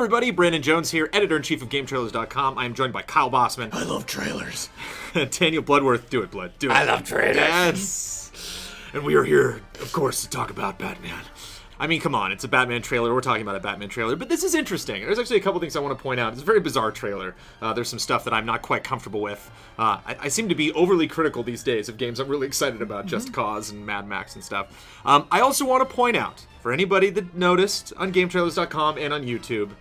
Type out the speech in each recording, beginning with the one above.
everybody, Brandon Jones here, editor-in-chief of GameTrailers.com. I am joined by Kyle Bossman. I love trailers. Daniel Bloodworth. Do it, Blood. Do it. I love trailers. Yes. And we are here, of course, to talk about Batman. I mean, come on, it's a Batman trailer. We're talking about a Batman trailer, but this is interesting. There's actually a couple things I want to point out. It's a very bizarre trailer. There's some stuff that I'm not quite comfortable with. I seem to be overly critical these days of games I'm really excited about, Just Cause and Mad Max and stuff. I also want to point out, for anybody that noticed on GameTrailers.com and on YouTube,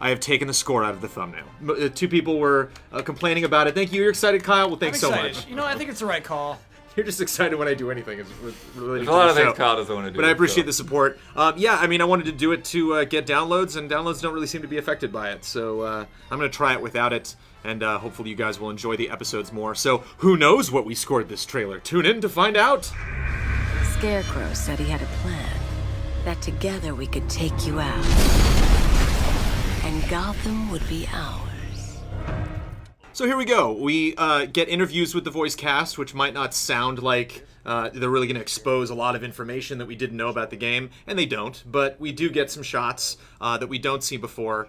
I have taken the score out of the thumbnail. Two people were complaining about it. Thank you. You're excited, Kyle? Well, thanks so much. You know, I think it's the right call. You're just excited when I do anything. There's a lot of things Kyle doesn't want to do. But I appreciate the support. Yeah, I mean, I wanted to do it to get downloads, and downloads don't really seem to be affected by it. So I'm going to try it without it, and hopefully you guys will enjoy the episodes more. So who knows what we scored this trailer? Tune in to find out. Scarecrow said he had a plan, that together we could take you out, and Gotham would be ours. So here we go. We get interviews with the voice cast, which might not sound like they're really going to expose a lot of information that we didn't know about the game, and they don't, but we do get some shots that we don't see before.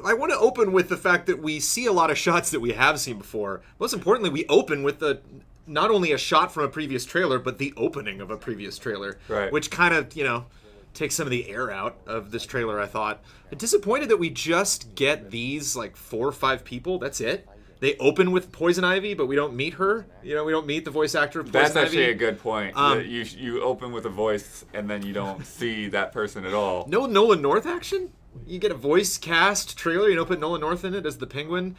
I want to open with the fact that we see a lot of shots that we have seen before. Most importantly, we open with not only a shot from a previous trailer, but the opening of a previous trailer, right, which kind of, takes some of the air out of this trailer, I thought. I'm disappointed that we just get these, 4 or 5 people. That's it. They open with Poison Ivy, but we don't meet her. We don't meet the voice actor of Poison Ivy. That's actually a good point. That you open with a voice, and then you don't see that person at all. No Nolan North action? You get a voice cast trailer. You don't put Nolan North in it as the Penguin.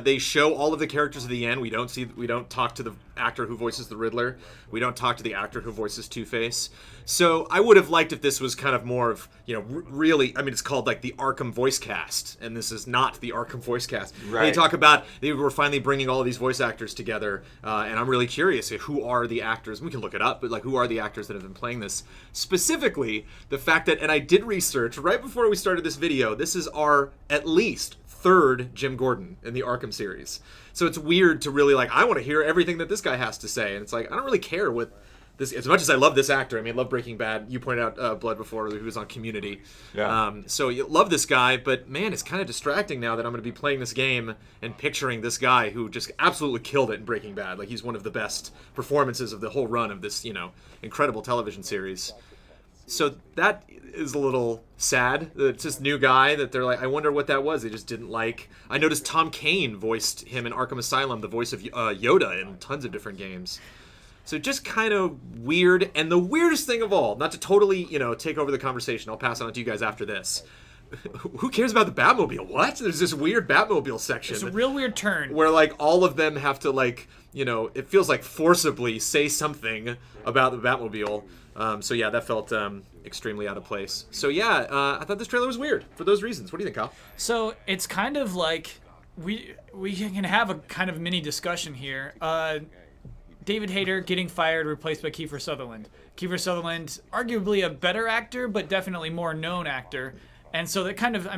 They show all of the characters at the end. We don't talk to the actor who voices the Riddler. We don't talk to the actor who voices Two-Face. So I would have liked if this was kind of more of, really, I mean, it's called the Arkham voice cast, and this is not the Arkham voice cast. Right. They talk about, they were finally bringing all of these voice actors together, and I'm really curious, who are the actors? We can look it up, but who are the actors that have been playing this? Specifically, the fact that, and I did research right before we started this video, this is our, at least, 3rd Jim Gordon in the Arkham series. So it's weird to really, I want to hear everything that this guy has to say, and it's I don't really care what this, as much as I love this actor. I mean, I love Breaking Bad. You pointed out Blood before, who was on Community. Yeah. So you love this guy, but man, it's kind of distracting now that I'm going to be playing this game and picturing this guy who just absolutely killed it in Breaking Bad. He's one of the best performances of the whole run of this, incredible television series. So that is a little sad. It's this new guy that they're I wonder what that was. They just didn't like. I noticed Tom Kane voiced him in Arkham Asylum, the voice of Yoda in tons of different games. So just kind of weird. And the weirdest thing of all, not to totally, take over the conversation, I'll pass it on to you guys after this. Who cares about the Batmobile? What? There's this weird Batmobile section. It's a real weird turn. Where, all of them have to, it feels forcibly say something about the Batmobile. So, yeah, that felt extremely out of place. So, yeah, I thought this trailer was weird for those reasons. What do you think, Kyle? So, it's kind of we can have a kind of mini discussion here. David Hayter getting fired, replaced by Kiefer Sutherland. Kiefer Sutherland, arguably a better actor, but definitely more known actor. And so that kind of,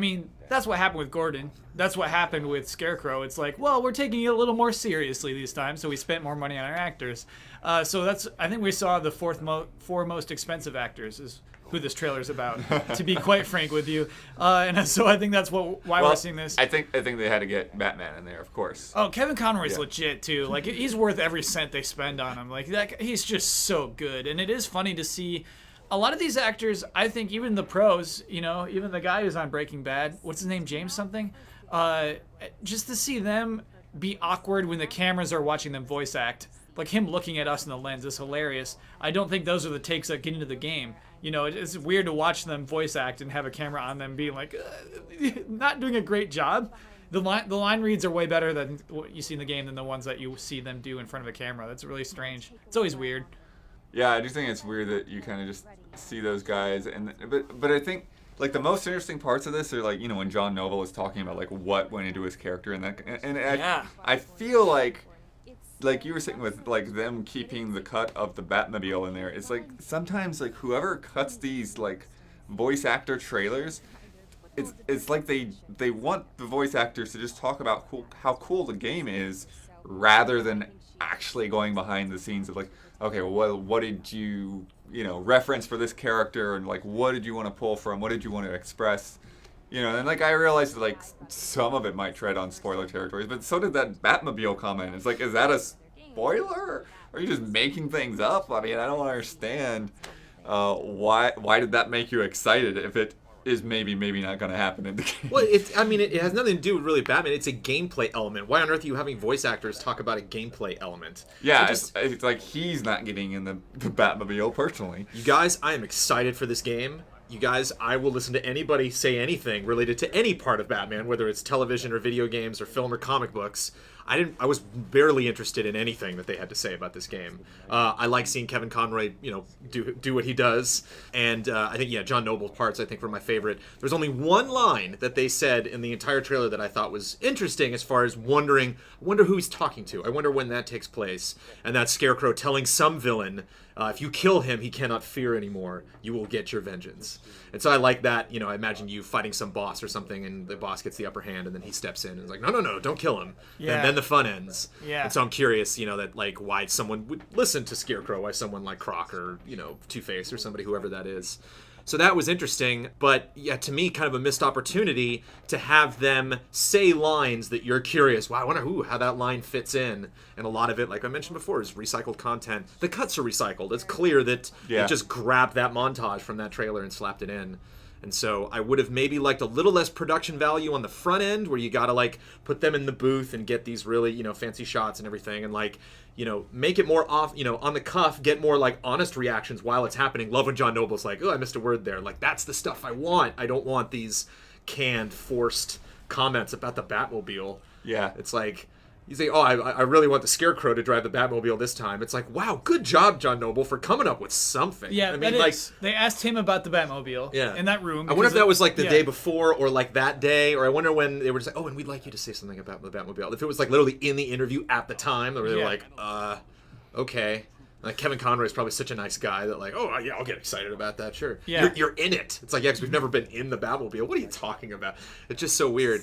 that's what happened with Gordon. That's what happened with Scarecrow. It's we're taking it a little more seriously this time, so we spent more money on our actors. So I think we saw the 4 most expensive actors is who this trailer's about, to be quite frank with you. And so I think that's why we're seeing this. I think they had to get Batman in there, of course. Oh, Kevin Conroy's legit, too. He's worth every cent they spend on him. He's just so good. And it is funny to see a lot of these actors, I think even the pros, even the guy who's on Breaking Bad, what's his name, James something? Just to see them be awkward when the cameras are watching them voice act. Him looking at us in the lens is hilarious. I don't think those are the takes that get into the game. It's weird to watch them voice act and have a camera on them being not doing a great job. The line reads are way better than what you see in the game than the ones that you see them do in front of a camera. That's really strange. It's always weird. Yeah, I do think it's weird that you kind of just see those guys, but I think the most interesting parts of this are when John Noble is talking about what went into his character I feel like you were saying with them keeping the cut of the Batmobile in there. It's sometimes whoever cuts these voice actor trailers, it's they want the voice actors to just talk about how cool the game is rather than actually going behind the scenes of okay, well, what did you reference for this character, and what did you want to pull from, what did you want to express, You know, and like I realized that like some of it might tread on spoiler territories, but so did that Batmobile comment. It's like, is that a spoiler? Or are you just making things up? I mean, I don't understand why did that make you excited if it is maybe not going to happen in the game. Well, it has nothing to do with really Batman. It's a gameplay element. Why on earth are you having voice actors talk about a gameplay element? Yeah, it's like he's not getting in the Batmobile personally. You guys, I am excited for this game. You guys, I will listen to anybody say anything related to any part of Batman, whether it's television or video games or film or comic books. I was barely interested in anything that they had to say about this game. I like seeing Kevin Conroy, do what he does, and I think John Noble's parts I think were my favorite. There's only one line that they said in the entire trailer that I thought was interesting, as far as I wonder who he's talking to. I wonder when that takes place, and that's Scarecrow telling some villain, if you kill him, he cannot fear anymore. You will get your vengeance. And so I like that. I imagine you fighting some boss or something, and the boss gets the upper hand, and then he steps in and is like, no, don't kill him. Yeah. And then the fun ends. Yeah. And so I'm curious, that like why someone would listen to Scarecrow, why someone like Croc or Two-Face or somebody, whoever that is. So that was interesting, but yeah, to me, kind of a missed opportunity to have them say lines that you're curious. Wow, I wonder how that line fits in. And a lot of it, like I mentioned before, is recycled content. The cuts are recycled. It's clear that they just grabbed that montage from that trailer and slapped it in. And so I would have maybe liked a little less production value on the front end, where you got to like put them in the booth and get these really, fancy shots and everything, and like, make it more off, on the cuff, get more like honest reactions while it's happening. Love when John Noble's like, oh, I missed a word there. Like, that's the stuff I want. I don't want these canned, forced comments about the Batmobile. Yeah. It's like, you say, oh, I really want the Scarecrow to drive the Batmobile this time. It's like, wow, good job, John Noble, for coming up with something. Yeah, I mean, they asked him about the Batmobile in that room. I wonder if that was like the day before or like that day, or I wonder when they were just like, oh, and we'd like you to say something about the Batmobile. If it was like literally in the interview at the time, where they were like, okay. Like Kevin Conroy is probably such a nice guy that like, oh yeah, I'll get excited about that, sure. Yeah. You're in it. It's like, yeah, because we've never been in the Batmobile. What are you talking about? It's just so weird.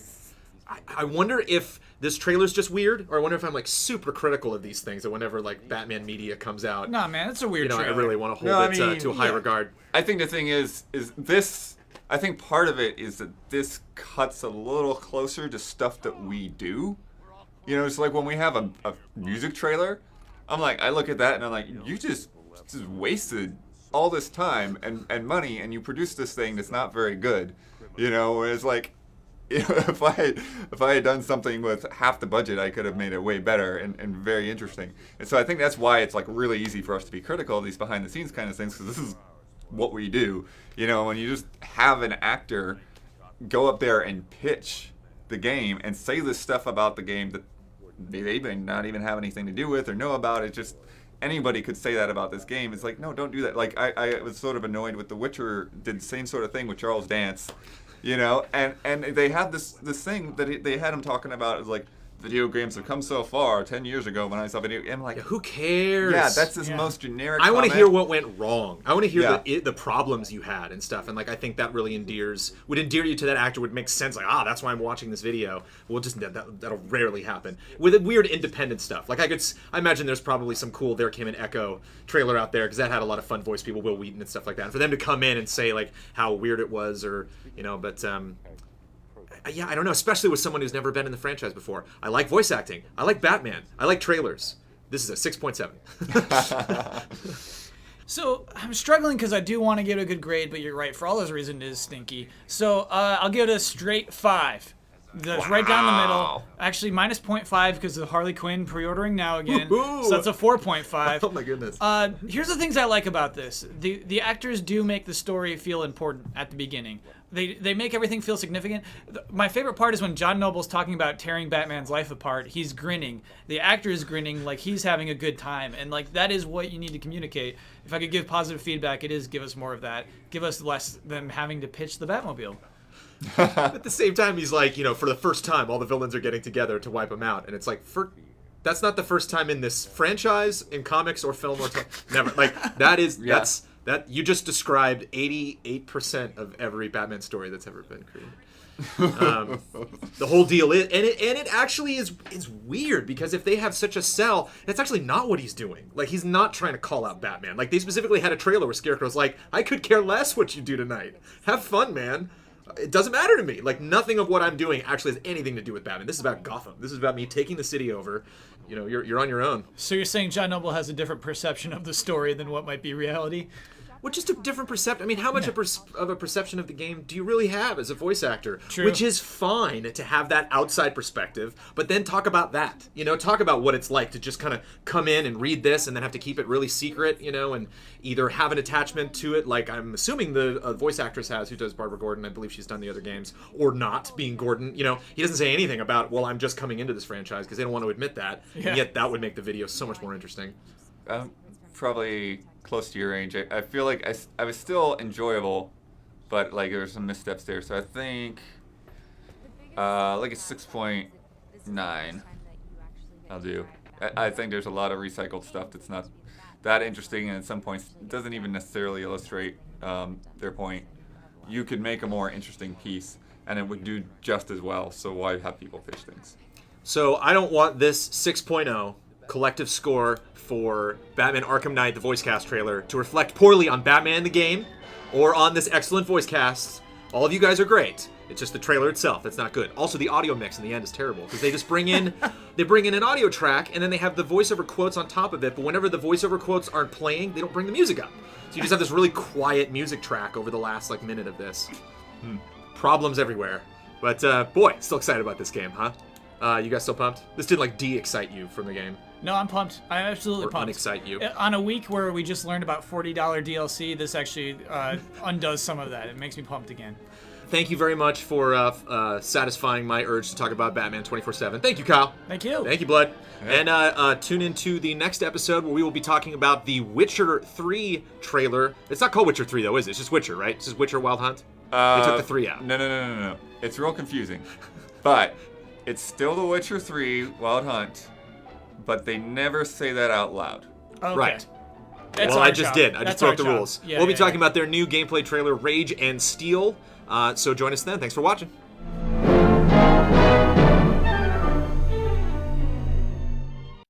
I wonder if this trailer's just weird, or I wonder if I'm like super critical of these things, that whenever like Batman media comes out, nah, man, it's a weird trailer. I really want to hold it to a high regard. I think the thing is this. I think part of it is that this cuts a little closer to stuff that we do. It's like when we have a music trailer, I'm like, I look at that and I'm like, you just wasted all this time and money, and you produced this thing that's not very good. It's like, if I had done something with half the budget, I could have made it way better and very interesting. And so I think that's why it's like really easy for us to be critical of these behind the scenes kind of things, because this is what we do. When you just have an actor go up there and pitch the game and say this stuff about the game that they may not even have anything to do with or know about, it just anybody could say that about this game. It's like, no, don't do that. Like I was sort of annoyed with The Witcher did the same sort of thing with Charles Dance. And they had this thing that they had him talking about, is like, video games have come so far. 10 years ago when I saw video, I'm like, who cares? Yeah, that's this most generic I want to comment. hear what went wrong. I want to hear the problems you had and stuff. And like, I think that really would endear you to that actor. Would make sense. Like, that's why I'm watching this video. Well, just that'll rarely happen with weird independent stuff. Like I imagine there's probably some cool There Came an Echo trailer out there, because that had a lot of fun voice people, Will Wheaton and stuff like that. And for them to come in and say like how weird it was, or but. Yeah, I don't know, especially with someone who's never been in the franchise before. I like voice acting. I like Batman. I like trailers. This is a 6.7. So I'm struggling because I do want to give it a good grade, but you're right. For all those reasons, it is stinky. So I'll give it a straight 5. That's right down the middle. Actually, minus 0.5 because of Harley Quinn pre-ordering now again. Woo-hoo! So that's a 4.5. Oh my goodness. Here's the things I like about this. The actors do make the story feel important at the beginning. They make everything feel significant. My favorite part is when John Noble's talking about tearing Batman's life apart. He's grinning. The actor is grinning like he's having a good time. And like that is what you need to communicate. If I could give positive feedback, it is give us more of that. Give us less than having to pitch the Batmobile. At the same time, he's like, for the first time, all the villains are getting together to wipe him out. And it's like, that's not the first time in this franchise, in comics or film or never. Like, that is, that you just described 88% of every Batman story that's ever been created. The whole deal is, and it actually is weird, because if they have such a sell, that's actually not what he's doing. Like, he's not trying to call out Batman. Like, they specifically had a trailer where Scarecrow's like, I could care less what you do tonight. Have fun, man. It doesn't matter to me. Like, nothing of what I'm doing actually has anything to do with Batman. This is about Gotham. This is about me taking the city over. You know, you're on your own. So you're saying John Noble has a different perception of the story than what might be reality? Well, just a different perception. I mean, how much of a perception of the game do you really have as a voice actor? True. Which is fine to have that outside perspective, but then talk about that. You know, talk about what it's like to just kind of come in and read this and then have to keep it really secret, you know, and either have an attachment to it, like I'm assuming the voice actress has who does Barbara Gordon. I believe she's done the other games, or not being Gordon. You know, he doesn't say anything about, well, I'm just coming into this franchise, because they don't want to admit that. Yeah. And yet that would make the video so much more interesting. Probably close to your range. I feel like I was still enjoyable, but like there were some missteps there. So I think like a 6.9 I'll do. I think there's a lot of recycled stuff that's not that interesting, and at some points doesn't even necessarily illustrate their point. You could make a more interesting piece, and it would do just as well. So why have people pitch things? So I don't want this 6.0 collective score for Batman Arkham Knight, the voice cast trailer, to reflect poorly on Batman the game or on this excellent voice cast. All of you guys are great. It's just the trailer itself that's not good. Also, the audio mix in the end is terrible, because they just bring in an audio track and then they have the voiceover quotes on top of it, but whenever the voiceover quotes aren't playing, they don't bring the music up. So you just have this really quiet music track over the last minute of this. Problems everywhere. But boy, still excited about this game, huh? You guys still pumped? This didn't de-excite you from the game. No, I'm pumped. I'm absolutely Or pumped. unexcite you. On a week where we just learned about $40 DLC, this actually undoes some of that. It makes me pumped again. Thank you very much for satisfying my urge to talk about Batman 24/7. Thank you, Kyle. Thank you. Thank you, Blood. Yeah. And tune into the next episode where we will be talking about the Witcher 3 trailer. It's not called Witcher 3, though, is it? It's just Witcher, right? It's just Witcher Wild Hunt? They took the 3 out. No. It's real confusing. But it's still The Witcher 3 Wild Hunt, but they never say that out loud. Okay. Right. That's Well, our I just job. did. I just That's broke our the job. rules. Yeah, We'll be yeah, talking yeah. about their new gameplay trailer, Rage and Steel. So join us then. Thanks for watching.